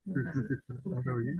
Sí, sí, sí, ahora bien.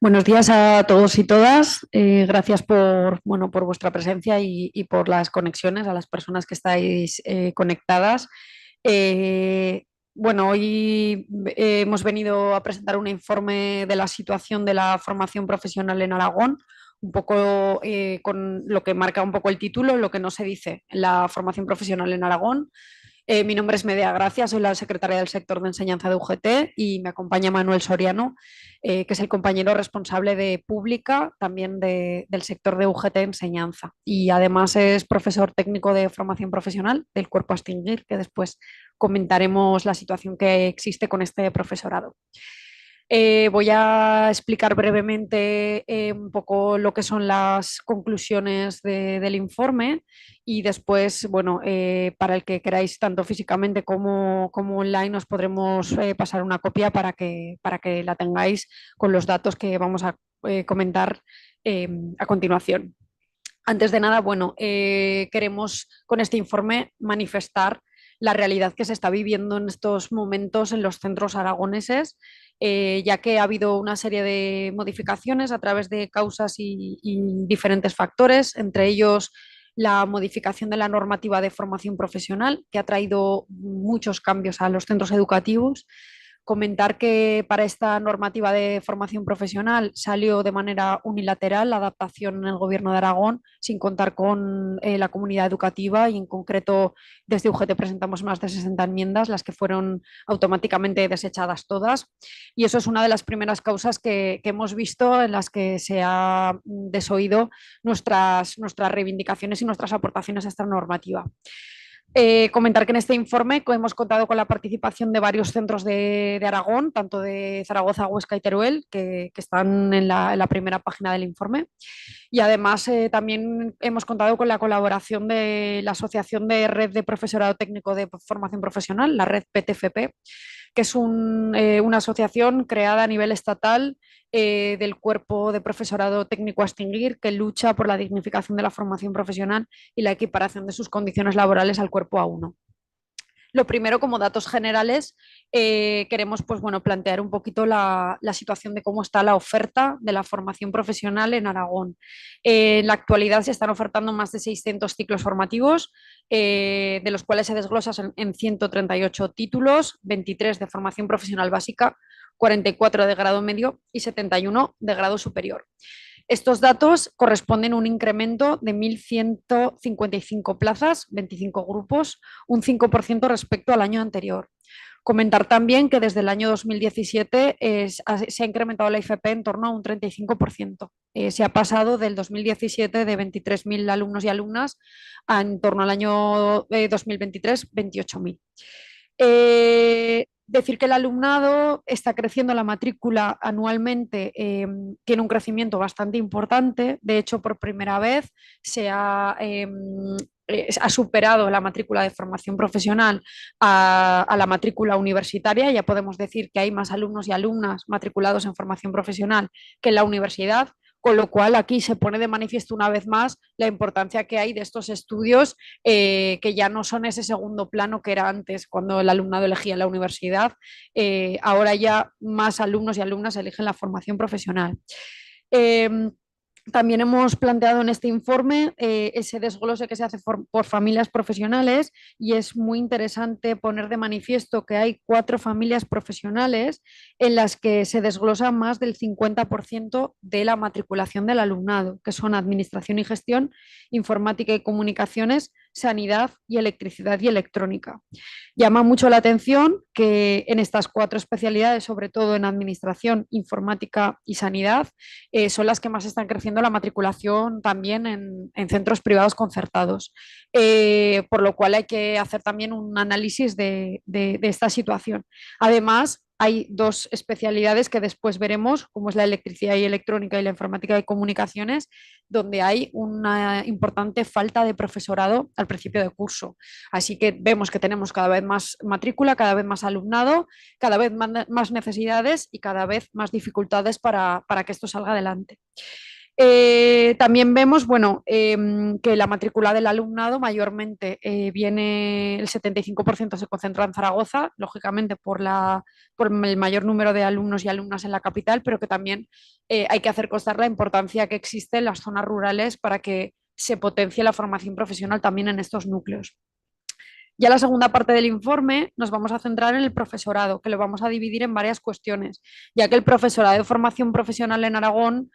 Buenos días a todos y todas. Gracias por, bueno, por vuestra presencia y por las conexiones a las personas que estáis conectadas. Eh, bueno, hoy hemos venido a presentar un informe de la situación de la formación profesional en Aragón, un poco con lo que marca un poco el título, lo que no se dice en la formación profesional en Aragón. Mi nombre es Medea Gracia, soy la secretaria del sector de enseñanza de UGT y me acompaña Manuel Soriano, que es el compañero responsable de pública también del sector de UGT Enseñanza. Y además es profesor técnico de formación profesional del Cuerpo Astingir, que después comentaremos la situación que existe con este profesorado. Voy a explicar brevemente un poco lo que son las conclusiones del informe y después, bueno, para el que queráis, tanto físicamente como online, os podremos pasar una copia para que la tengáis con los datos que vamos a comentar a continuación. Antes de nada, bueno, queremos con este informe manifestar la realidad que se está viviendo en estos momentos en los centros aragoneses, ya que ha habido una serie de modificaciones a través de causas y diferentes factores, entre ellos la modificación de la normativa de formación profesional, que ha traído muchos cambios a los centros educativos. Comentar que para esta normativa de formación profesional salió de manera unilateral la adaptación en el Gobierno de Aragón, sin contar con la comunidad educativa, y en concreto desde UGT presentamos más de 60 enmiendas, las que fueron automáticamente desechadas todas. Y eso es una de las primeras causas que hemos visto en las que se ha desoído nuestras reivindicaciones y nuestras aportaciones a esta normativa. Comentar que en este informe hemos contado con la participación de varios centros de Aragón, tanto de Zaragoza, Huesca y Teruel, que están en la primera página del informe. Y además también hemos contado con la colaboración de la Asociación de Red de Profesorado Técnico de Formación Profesional, la red PTFP, que es una asociación creada a nivel estatal del Cuerpo de Profesorado Técnico a Extinguir, que lucha por la dignificación de la formación profesional y la equiparación de sus condiciones laborales al cuerpo A1. Lo primero, como datos generales, queremos pues, bueno, plantear un poquito la situación de cómo está la oferta de la formación profesional en Aragón. En la actualidad se están ofertando más de 600 ciclos formativos, de los cuales se desglosan en 138 títulos, 23 de formación profesional básica, 44 de grado medio y 71 de grado superior. Estos datos corresponden a un incremento de 1.155 plazas, 25 grupos, un 5% respecto al año anterior. Comentar también que desde el año 2017 se ha incrementado la IFP en torno a un 35%. Se ha pasado del 2017 de 23.000 alumnos y alumnas a en torno al año 2023, 28.000. Decir que el alumnado está creciendo, la matrícula anualmente tiene un crecimiento bastante importante. De hecho, por primera vez ha superado la matrícula de formación profesional a la matrícula universitaria. Ya podemos decir que hay más alumnos y alumnas matriculados en formación profesional que en la universidad, con lo cual aquí se pone de manifiesto una vez más la importancia que hay de estos estudios, que ya no son ese segundo plano que era antes cuando el alumnado elegía la universidad. Ahora ya más alumnos y alumnas eligen la formación profesional. También hemos planteado en este informe ese desglose que se hace por familias profesionales, y es muy interesante poner de manifiesto que hay 4 familias profesionales en las que se desglosa más del 50% de la matriculación del alumnado, que son Administración y Gestión, Informática y Comunicaciones, sanidad y electricidad y electrónica. Llama mucho la atención que en estas 4 especialidades, sobre todo en administración, informática y sanidad, son las que más están creciendo la matriculación también en centros privados concertados, por lo cual hay que hacer también un análisis de esta situación. Además, hay 2 especialidades que después veremos, como es la electricidad y electrónica y la informática y comunicaciones, donde hay una importante falta de profesorado al principio de curso. Así que vemos que tenemos cada vez más matrícula, cada vez más alumnado, cada vez más necesidades y cada vez más dificultades para que esto salga adelante. También vemos bueno, que la matrícula del alumnado mayormente viene, el 75% se concentra en Zaragoza, lógicamente por el mayor número de alumnos y alumnas en la capital, pero que también hay que hacer constar la importancia que existe en las zonas rurales para que se potencie la formación profesional también en estos núcleos. Ya la segunda parte del informe nos vamos a centrar en el profesorado, que lo vamos a dividir en varias cuestiones, ya que el profesorado de formación profesional en Aragón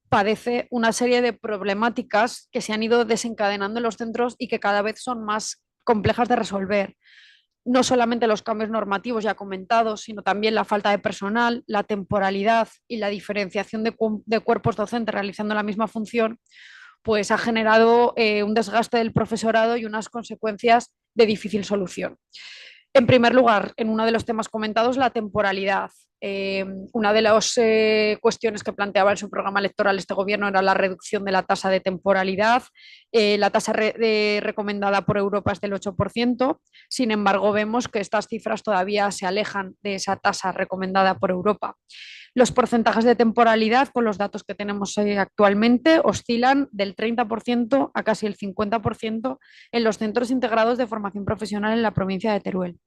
padece una serie de problemáticas que se han ido desencadenando en los centros y que cada vez son más complejas de resolver. No solamente los cambios normativos ya comentados, sino también la falta de personal, la temporalidad y la diferenciación de cuerpos docentes realizando la misma función, pues ha generado un desgaste del profesorado y unas consecuencias de difícil solución. En primer lugar, en uno de los temas comentados, la temporalidad. Una de las cuestiones que planteaba en su programa electoral este gobierno era la reducción de la tasa de temporalidad. La tasa recomendada por Europa es del 8%. Sin embargo, vemos que estas cifras todavía se alejan de esa tasa recomendada por Europa. Los porcentajes de temporalidad, con los datos que tenemos actualmente, oscilan del 30% a casi el 50% en los centros integrados de formación profesional en la provincia de Teruel.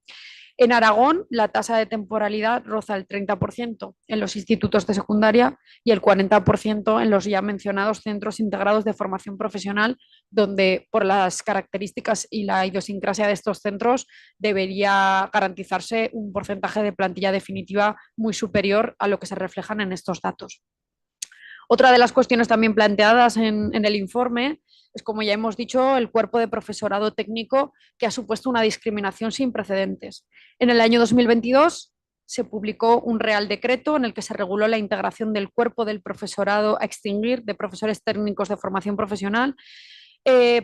En Aragón, la tasa de temporalidad roza el 30% en los institutos de secundaria y el 40% en los ya mencionados centros integrados de formación profesional, donde por las características y la idiosincrasia de estos centros debería garantizarse un porcentaje de plantilla definitiva muy superior a lo que se reflejan en estos datos. Otra de las cuestiones también planteadas en el informe es, como ya hemos dicho, el cuerpo de profesorado técnico, que ha supuesto una discriminación sin precedentes. En el año 2022 se publicó un Real Decreto en el que se reguló la integración del cuerpo del profesorado a extinguir de profesores técnicos de formación profesional,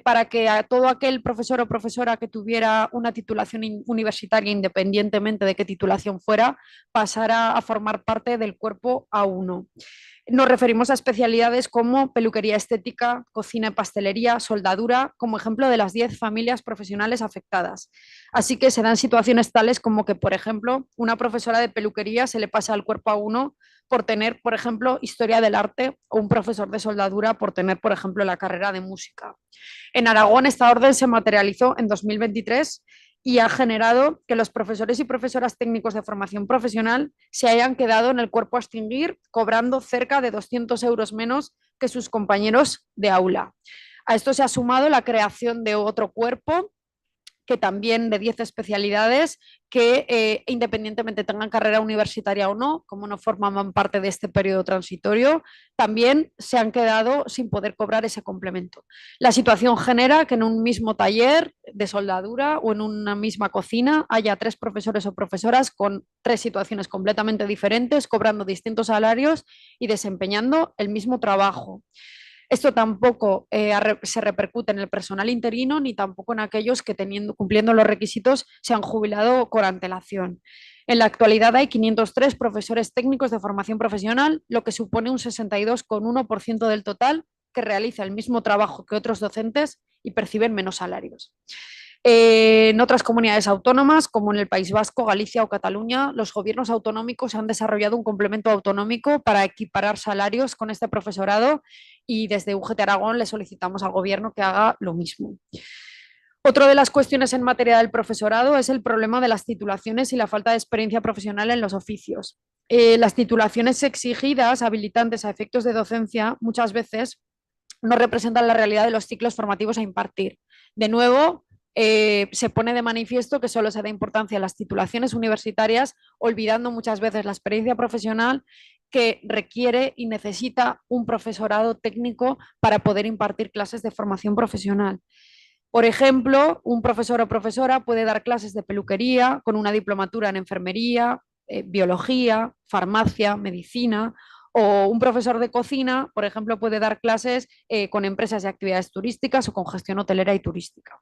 para que a todo aquel profesor o profesora que tuviera una titulación universitaria, independientemente de qué titulación fuera, pasara a formar parte del cuerpo A1. Nos referimos a especialidades como peluquería estética, cocina y pastelería, soldadura, como ejemplo de las 10 familias profesionales afectadas. Así que se dan situaciones tales como que, por ejemplo, una profesora de peluquería se le pasa al cuerpo A1 por tener, por ejemplo, historia del arte, o un profesor de soldadura por tener, por ejemplo, la carrera de música. En Aragón esta orden se materializó en 2023 y ha generado que los profesores y profesoras técnicos de formación profesional se hayan quedado en el cuerpo a extinguir cobrando cerca de 200 euros menos que sus compañeros de aula. A esto se ha sumado la creación de otro cuerpo, que también de 10 especialidades que independientemente tengan carrera universitaria o no, como no formaban parte de este periodo transitorio, también se han quedado sin poder cobrar ese complemento. La situación genera que en un mismo taller de soldadura o en una misma cocina haya 3 profesores o profesoras con 3 situaciones completamente diferentes, cobrando distintos salarios y desempeñando el mismo trabajo. Esto tampoco se repercute en el personal interino ni tampoco en aquellos que cumpliendo los requisitos se han jubilado con antelación. En la actualidad hay 503 profesores técnicos de formación profesional, lo que supone un 62,1% del total que realiza el mismo trabajo que otros docentes y perciben menos salarios. En otras comunidades autónomas, como en el País Vasco, Galicia o Cataluña, los gobiernos autonómicos han desarrollado un complemento autonómico para equiparar salarios con este profesorado y desde UGT Aragón le solicitamos al gobierno que haga lo mismo. Otra de las cuestiones en materia del profesorado es el problema de las titulaciones y la falta de experiencia profesional en los oficios. Las titulaciones exigidas, habilitantes a efectos de docencia, muchas veces no representan la realidad de los ciclos formativos a impartir. De nuevo, se pone de manifiesto que solo se da importancia a las titulaciones universitarias, olvidando muchas veces la experiencia profesional que requiere y necesita un profesorado técnico para poder impartir clases de formación profesional. Por ejemplo, un profesor o profesora puede dar clases de peluquería con una diplomatura en enfermería, biología, farmacia, medicina, o un profesor de cocina, por ejemplo, puede dar clases con empresas de actividades turísticas o con gestión hotelera y turística.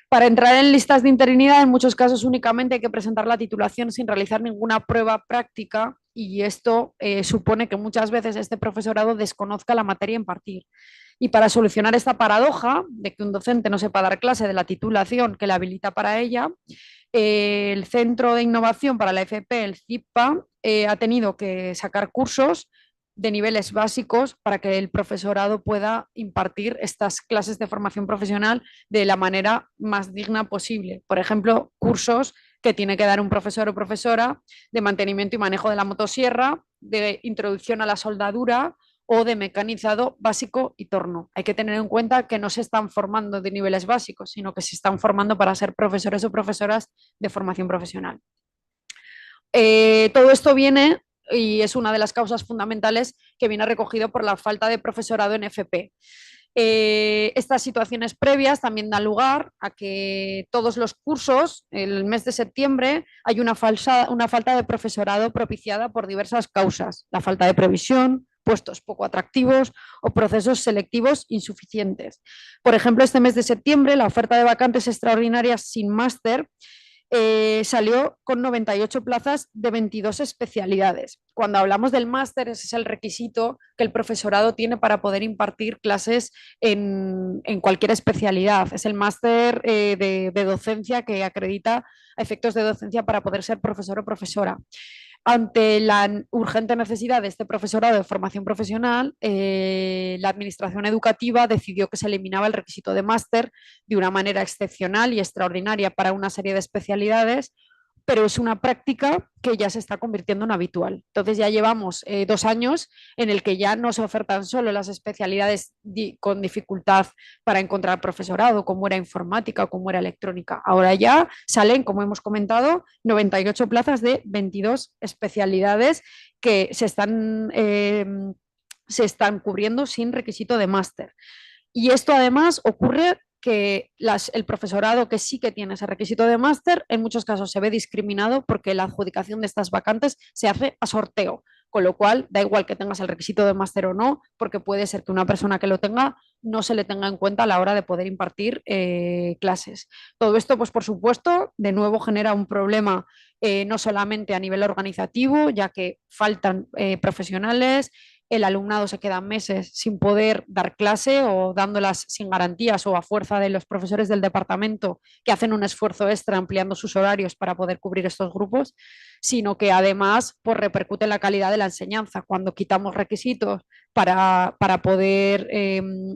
Para entrar en listas de interinidad, en muchos casos únicamente hay que presentar la titulación sin realizar ninguna prueba práctica y esto supone que muchas veces este profesorado desconozca la materia a impartir. Y para solucionar esta paradoja de que un docente no sepa dar clase de la titulación que le habilita para ella, el Centro de Innovación para la FP, el CIPA, ha tenido que sacar cursos de niveles básicos para que el profesorado pueda impartir estas clases de formación profesional de la manera más digna posible. Por ejemplo, cursos que tiene que dar un profesor o profesora de mantenimiento y manejo de la motosierra, de introducción a la soldadura o de mecanizado básico y torno. Hay que tener en cuenta que no se están formando de niveles básicos, sino que se están formando para ser profesores o profesoras de formación profesional. Todo esto viene y es una de las causas fundamentales que viene recogido por la falta de profesorado en FP. Estas situaciones previas también dan lugar a que todos los cursos, el mes de septiembre, hay una falta de profesorado propiciada por diversas causas, la falta de previsión, puestos poco atractivos o procesos selectivos insuficientes. Por ejemplo, este mes de septiembre, la oferta de vacantes extraordinarias sin máster salió con 98 plazas de 22 especialidades. Cuando hablamos del máster, ese es el requisito que el profesorado tiene para poder impartir clases en cualquier especialidad. Es el máster de docencia que acredita efectos de docencia para poder ser profesor o profesora. Ante la urgente necesidad de este profesorado de formación profesional, la Administración Educativa decidió que se eliminaba el requisito de máster de una manera excepcional y extraordinaria para una serie de especialidades, pero es una práctica que ya se está convirtiendo en habitual. Entonces ya llevamos 2 años en el que ya no se ofertan solo las especialidades con dificultad para encontrar profesorado, como era informática o como era electrónica. Ahora ya salen, como hemos comentado, 98 plazas de 22 especialidades que se están cubriendo sin requisito de máster. Y esto además ocurre que el profesorado que sí que tiene ese requisito de máster, en muchos casos se ve discriminado porque la adjudicación de estas vacantes se hace a sorteo, con lo cual da igual que tengas el requisito de máster o no, porque puede ser que una persona que lo tenga no se le tenga en cuenta a la hora de poder impartir clases. Todo esto, pues por supuesto, de nuevo genera un problema no solamente a nivel organizativo, ya que faltan profesionales, el alumnado se queda meses sin poder dar clase o dándolas sin garantías o a fuerza de los profesores del departamento que hacen un esfuerzo extra ampliando sus horarios para poder cubrir estos grupos, sino que además pues, repercute en la calidad de la enseñanza. Cuando quitamos requisitos para poder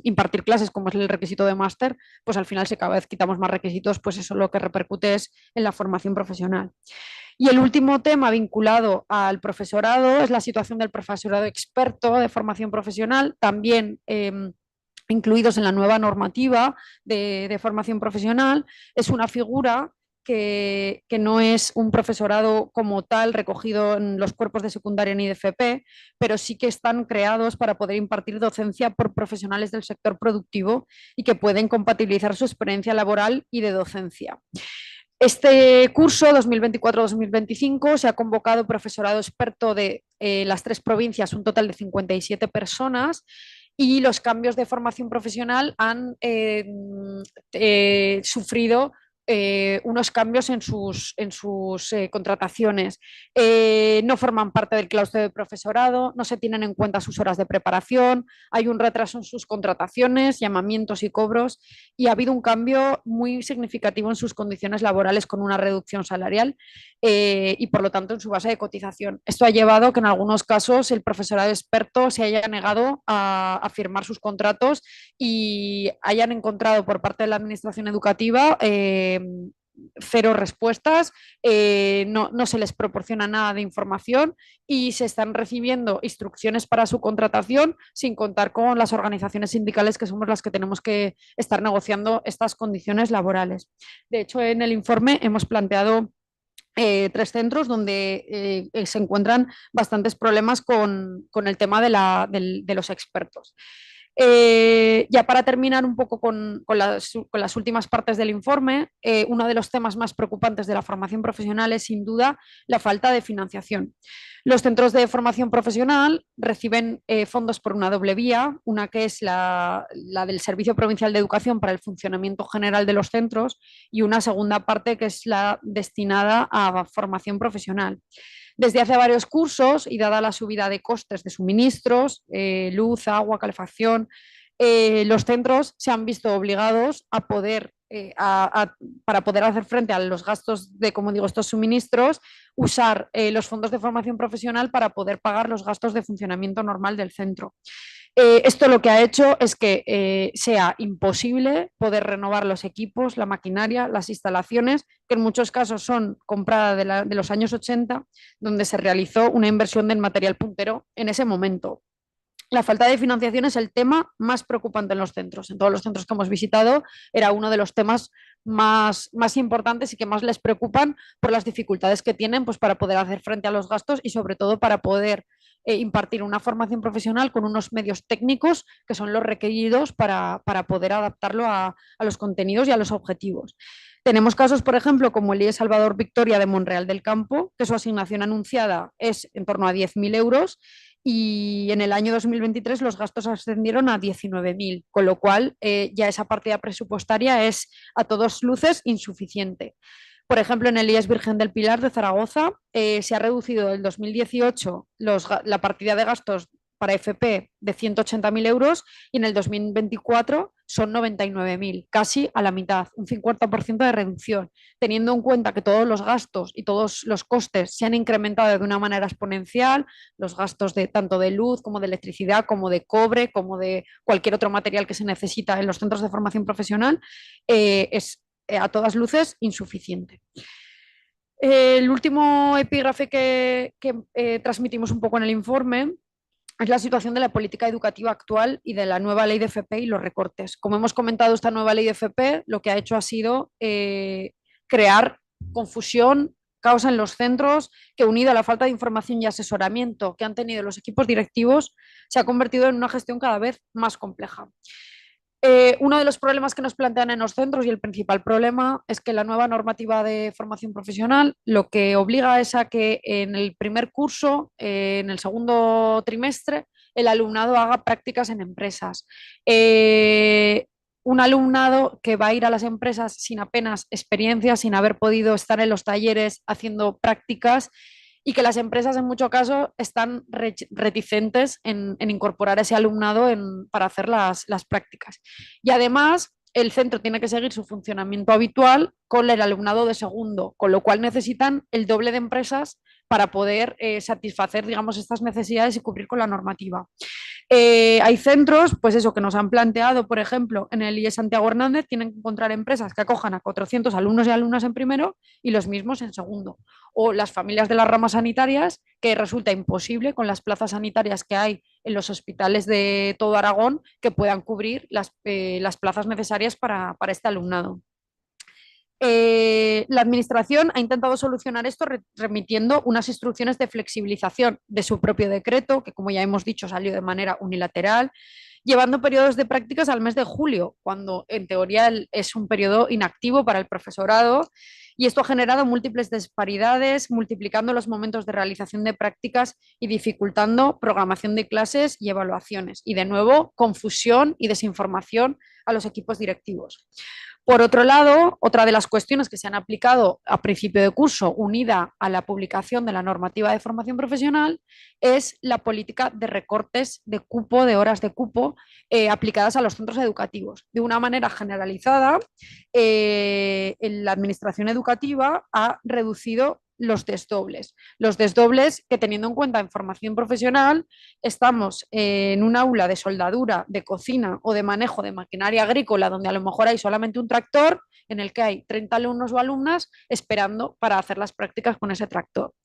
impartir clases, como es el requisito de máster, pues al final si cada vez quitamos más requisitos, pues eso lo que repercute es en la formación profesional. Y el último tema vinculado al profesorado es la situación del profesorado experto de formación profesional, también incluidos en la nueva normativa de formación profesional. Es una figura que no es un profesorado como tal recogido en los cuerpos de secundaria ni de FP, pero sí que están creados para poder impartir docencia por profesionales del sector productivo y que pueden compatibilizar su experiencia laboral y de docencia. Este curso 2024-2025 se ha convocado profesorado experto de las 3 provincias, un total de 57 personas, y los cambios de formación profesional han sufrido unos cambios en sus contrataciones. No forman parte del claustro de profesorado, no se tienen en cuenta sus horas de preparación, hay un retraso en sus contrataciones, llamamientos y cobros, y ha habido un cambio muy significativo en sus condiciones laborales con una reducción salarial y por lo tanto en su base de cotización. Esto ha llevado a que en algunos casos el profesorado experto se haya negado a firmar sus contratos y hayan encontrado por parte de la administración educativa cero respuestas, no se les proporciona nada de información y se están recibiendo instrucciones para su contratación sin contar con las organizaciones sindicales que somos las que tenemos que estar negociando estas condiciones laborales. De hecho, en el informe hemos planteado 3 centros donde se encuentran bastantes problemas con el tema de los expertos. Ya para terminar un poco con las últimas partes del informe, uno de los temas más preocupantes de la formación profesional es sin duda la falta de financiación. Los centros de formación profesional reciben fondos por una doble vía, una que es la del Servicio Provincial de Educación para el funcionamiento general de los centros y una segunda parte que es la destinada a formación profesional. Desde hace varios cursos y dada la subida de costes de suministros, luz, agua, calefacción, los centros se han visto obligados a poder, para poder hacer frente a los gastos de, como digo, estos suministros, usar los fondos de formación profesional para poder pagar los gastos de funcionamiento normal del centro. Esto lo que ha hecho es que sea imposible poder renovar los equipos, la maquinaria, las instalaciones, que en muchos casos son compradas de los años 80, donde se realizó una inversión del material puntero en ese momento. La falta de financiación es el tema más preocupante en los centros. En todos los centros que hemos visitado era uno de los temas más importantes y que más les preocupan por las dificultades que tienen pues, para poder hacer frente a los gastos y sobre todo para poder impartir una formación profesional con unos medios técnicos que son los requeridos para poder adaptarlo a los contenidos y a los objetivos. Tenemos casos, por ejemplo, como el IE Salvador Victoria de Monreal del Campo, que su asignación anunciada es en torno a 10.000 euros y en el año 2023 los gastos ascendieron a 19.000, con lo cual ya esa partida presupuestaria es a todas luces insuficiente. Por ejemplo, en el IES Virgen del Pilar de Zaragoza se ha reducido en 2018 la partida de gastos para FP de 180.000 euros y en el 2024 son 99.000, casi a la mitad, un 50% de reducción, teniendo en cuenta que todos los gastos y todos los costes se han incrementado de una manera exponencial, los gastos de tanto de luz como de electricidad, como de cobre, como de cualquier otro material que se necesita en los centros de formación profesional, es a todas luces insuficiente. El último epígrafe que transmitimos un poco en el informe es la situación de la política educativa actual y de la nueva ley de FP y los recortes. Como hemos comentado, esta nueva ley de FP lo que ha hecho ha sido crear confusión, caos en los centros, que unido a la falta de información y asesoramiento que han tenido los equipos directivos, se ha convertido en una gestión cada vez más compleja. Uno de los problemas que nos plantean en los centros y el principal problema es que la nueva normativa de formación profesional lo que obliga es a que en el primer curso, en el segundo trimestre, el alumnado haga prácticas en empresas. Un alumnado que va a ir a las empresas sin apenas experiencia, sin haber podido estar en los talleres haciendo prácticas y que las empresas en muchos casos están reticentes en incorporar ese alumnado para hacer las prácticas. Y además, el centro tiene que seguir su funcionamiento habitual con el alumnado de segundo, con lo cual necesitan el doble de empresas para poder satisfacer, digamos, estas necesidades y cubrir con la normativa. Hay centros, pues eso, que nos han planteado, por ejemplo, en el IES Santiago Hernández, tienen que encontrar empresas que acojan a 400 alumnos y alumnas en primero y los mismos en segundo. O las familias de las ramas sanitarias, que resulta imposible con las plazas sanitarias que hay en los hospitales de todo Aragón que puedan cubrir las plazas necesarias para este alumnado. La Administración ha intentado solucionar esto remitiendo unas instrucciones de flexibilización de su propio decreto, que como ya hemos dicho salió de manera unilateral, llevando periodos de prácticas al mes de julio, cuando en teoría es un periodo inactivo para el profesorado, y esto ha generado múltiples disparidades, multiplicando los momentos de realización de prácticas y dificultando programación de clases y evaluaciones. Y de nuevo, confusión y desinformación a los equipos directivos. Por otro lado, otra de las cuestiones que se han aplicado a principio de curso, unida a la publicación de la normativa de formación profesional, es la política de recortes de cupo, de horas de cupo, aplicadas a los centros educativos. De una manera generalizada, la Administración educativa ha reducido los desdobles. Los desdobles que, teniendo en cuenta en formación profesional, estamos en un aula de soldadura, de cocina o de manejo de maquinaria agrícola, donde a lo mejor hay solamente un tractor, en el que hay 30 alumnos o alumnas esperando para hacer las prácticas con ese tractor.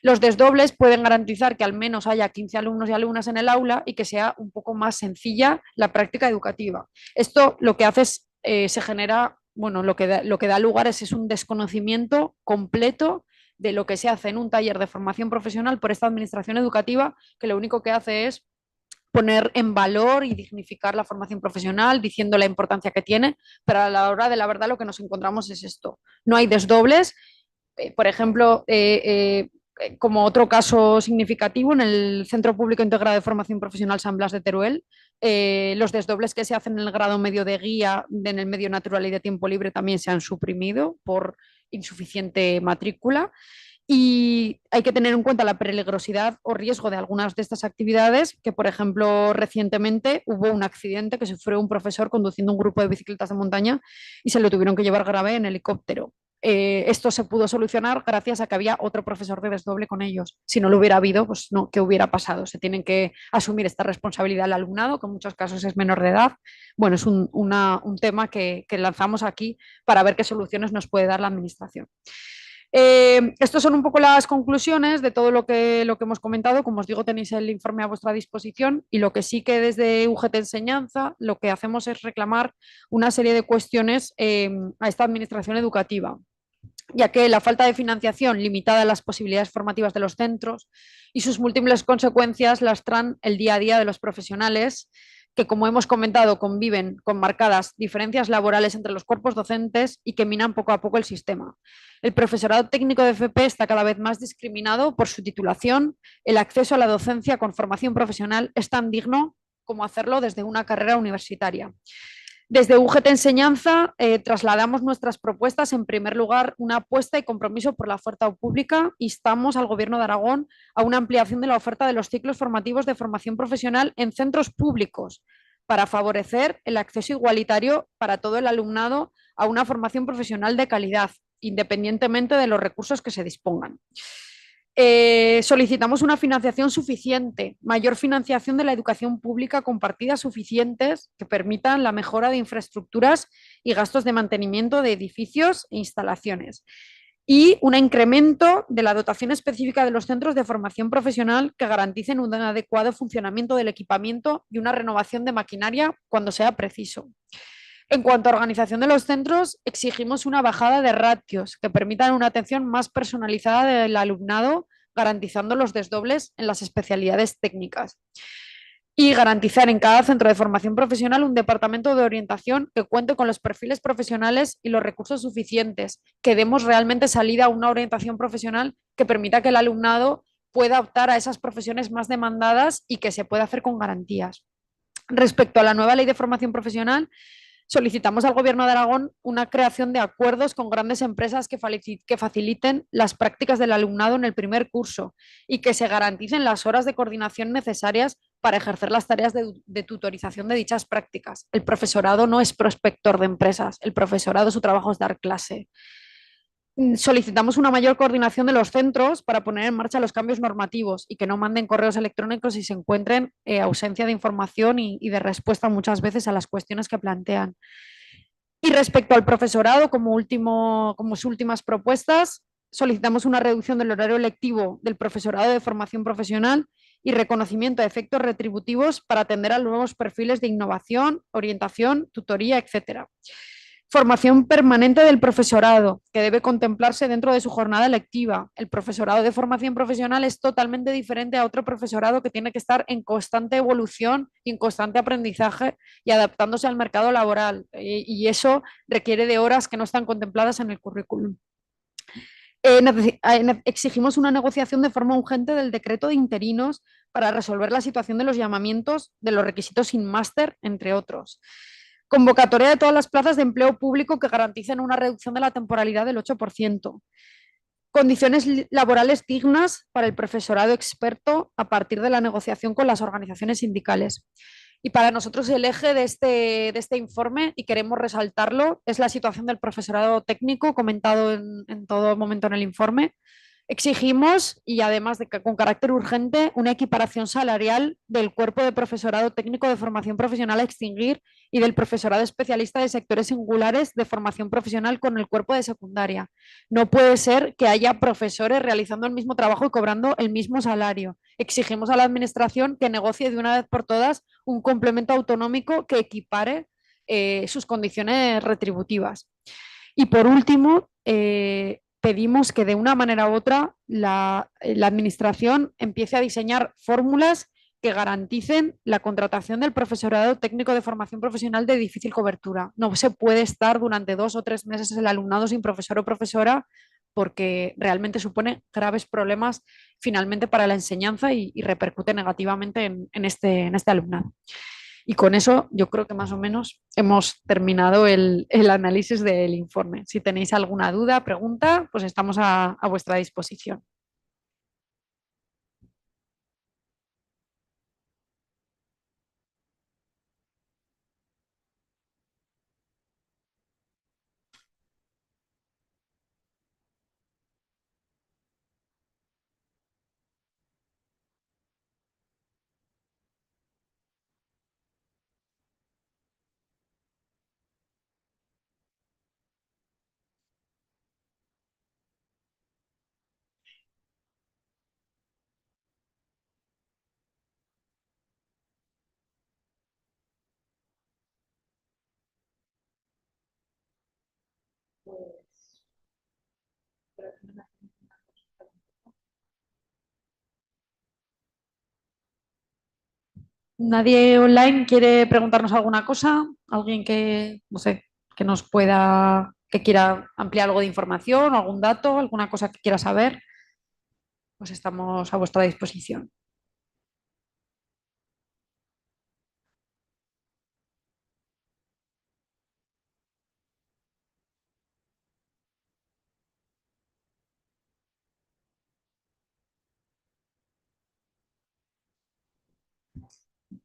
Los desdobles pueden garantizar que al menos haya 15 alumnos y alumnas en el aula y que sea un poco más sencilla la práctica educativa. Esto lo que hace es, se genera, bueno, lo que da lugar es un desconocimiento completo de lo que se hace en un taller de formación profesional por esta administración educativa, que lo único que hace es poner en valor y dignificar la formación profesional, diciendo la importancia que tiene, pero a la hora de la verdad lo que nos encontramos es esto. No hay desdobles. Por ejemplo, como otro caso significativo, en el Centro Público Integrado de Formación Profesional San Blas de Teruel, los desdobles que se hacen en el grado medio de guía, en el medio natural y de tiempo libre también se han suprimido por insuficiente matrícula. Y hay que tener en cuenta la peligrosidad o riesgo de algunas de estas actividades, que por ejemplo recientemente hubo un accidente que sufrió un profesor conduciendo un grupo de bicicletas de montaña y se lo tuvieron que llevar grave en helicóptero. Esto se pudo solucionar gracias a que había otro profesor de desdoble con ellos. Si no lo hubiera habido, pues no, ¿qué hubiera pasado? Se tienen que asumir esta responsabilidad al alumnado, que en muchos casos es menor de edad. Bueno, es un tema que lanzamos aquí para ver qué soluciones nos puede dar la Administración. Estas son un poco las conclusiones de todo lo que hemos comentado. Como os digo, tenéis el informe a vuestra disposición y lo que sí que desde UGT Enseñanza lo que hacemos es reclamar una serie de cuestiones a esta administración educativa, ya que la falta de financiación limitada a las posibilidades formativas de los centros y sus múltiples consecuencias lastran el día a día de los profesionales que, como hemos comentado, conviven con marcadas diferencias laborales entre los cuerpos docentes y que minan poco a poco el sistema. El profesorado técnico de FP está cada vez más discriminado por su titulación. El acceso a la docencia con formación profesional es tan digno como hacerlo desde una carrera universitaria. Desde UGT Enseñanza trasladamos nuestras propuestas. En primer lugar, una apuesta y compromiso por la oferta pública. Instamos al Gobierno de Aragón a una ampliación de la oferta de los ciclos formativos de formación profesional en centros públicos para favorecer el acceso igualitario para todo el alumnado a una formación profesional de calidad, independientemente de los recursos que se dispongan. Solicitamos una financiación suficiente, mayor financiación de la educación pública con partidas suficientes que permitan la mejora de infraestructuras y gastos de mantenimiento de edificios e instalaciones. Y un incremento de la dotación específica de los centros de formación profesional que garanticen un adecuado funcionamiento del equipamiento y una renovación de maquinaria cuando sea preciso. En cuanto a organización de los centros, exigimos una bajada de ratios que permitan una atención más personalizada del alumnado, garantizando los desdobles en las especialidades técnicas. Y garantizar en cada centro de formación profesional un departamento de orientación que cuente con los perfiles profesionales y los recursos suficientes, que demos realmente salida a una orientación profesional que permita que el alumnado pueda optar a esas profesiones más demandadas y que se pueda hacer con garantías. Respecto a la nueva ley de formación profesional, solicitamos al Gobierno de Aragón una creación de acuerdos con grandes empresas que faciliten las prácticas del alumnado en el primer curso y que se garanticen las horas de coordinación necesarias para ejercer las tareas de tutorización de dichas prácticas. El profesorado no es prospector de empresas, el profesorado su trabajo es dar clase. Solicitamos una mayor coordinación de los centros para poner en marcha los cambios normativos y que no manden correos electrónicos si se encuentren ausencia de información y de respuesta muchas veces a las cuestiones que plantean. Y respecto al profesorado, como sus últimas propuestas, solicitamos una reducción del horario lectivo del profesorado de formación profesional y reconocimiento de efectos retributivos para atender a los nuevos perfiles de innovación, orientación, tutoría, etcétera. Formación permanente del profesorado, que debe contemplarse dentro de su jornada lectiva. El profesorado de formación profesional es totalmente diferente a otro profesorado que tiene que estar en constante evolución y en constante aprendizaje y adaptándose al mercado laboral. Y eso requiere de horas que no están contempladas en el currículum. Exigimos una negociación de forma urgente del decreto de interinos para resolver la situación de los llamamientos de los requisitos sin máster, entre otros. Convocatoria de todas las plazas de empleo público que garanticen una reducción de la temporalidad del 8%. Condiciones laborales dignas para el profesorado experto a partir de la negociación con las organizaciones sindicales. Y para nosotros el eje de este informe, y queremos resaltarlo, es la situación del profesorado técnico comentado en todo momento en el informe. Exigimos, y además de que con carácter urgente, una equiparación salarial del cuerpo de profesorado técnico de formación profesional a extinguir y del profesorado especialista de sectores singulares de formación profesional con el cuerpo de secundaria. No puede ser que haya profesores realizando el mismo trabajo y cobrando el mismo salario. Exigimos a la Administración que negocie de una vez por todas un complemento autonómico que equipare sus condiciones retributivas. Y por último, pedimos que de una manera u otra la Administración empiece a diseñar fórmulas que garanticen la contratación del profesorado técnico de formación profesional de difícil cobertura. No se puede estar durante 2 o 3 meses el alumnado sin profesor o profesora porque realmente supone graves problemas finalmente para la enseñanza y repercute negativamente en este alumnado. Y con eso yo creo que más o menos hemos terminado el análisis del informe. Si tenéis alguna duda, pregunta, pues estamos a vuestra disposición. ¿Nadie online quiere preguntarnos alguna cosa? ¿Alguien que, no sé, que nos pueda, que quiera ampliar algo de información o algún dato, alguna cosa que quiera saber? Pues estamos a vuestra disposición.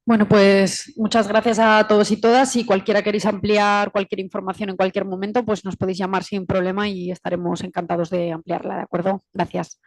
Bueno, pues muchas gracias a todos y todas. Si cualquiera queréis ampliar cualquier información en cualquier momento, pues nos podéis llamar sin problema y estaremos encantados de ampliarla, ¿de acuerdo? Gracias.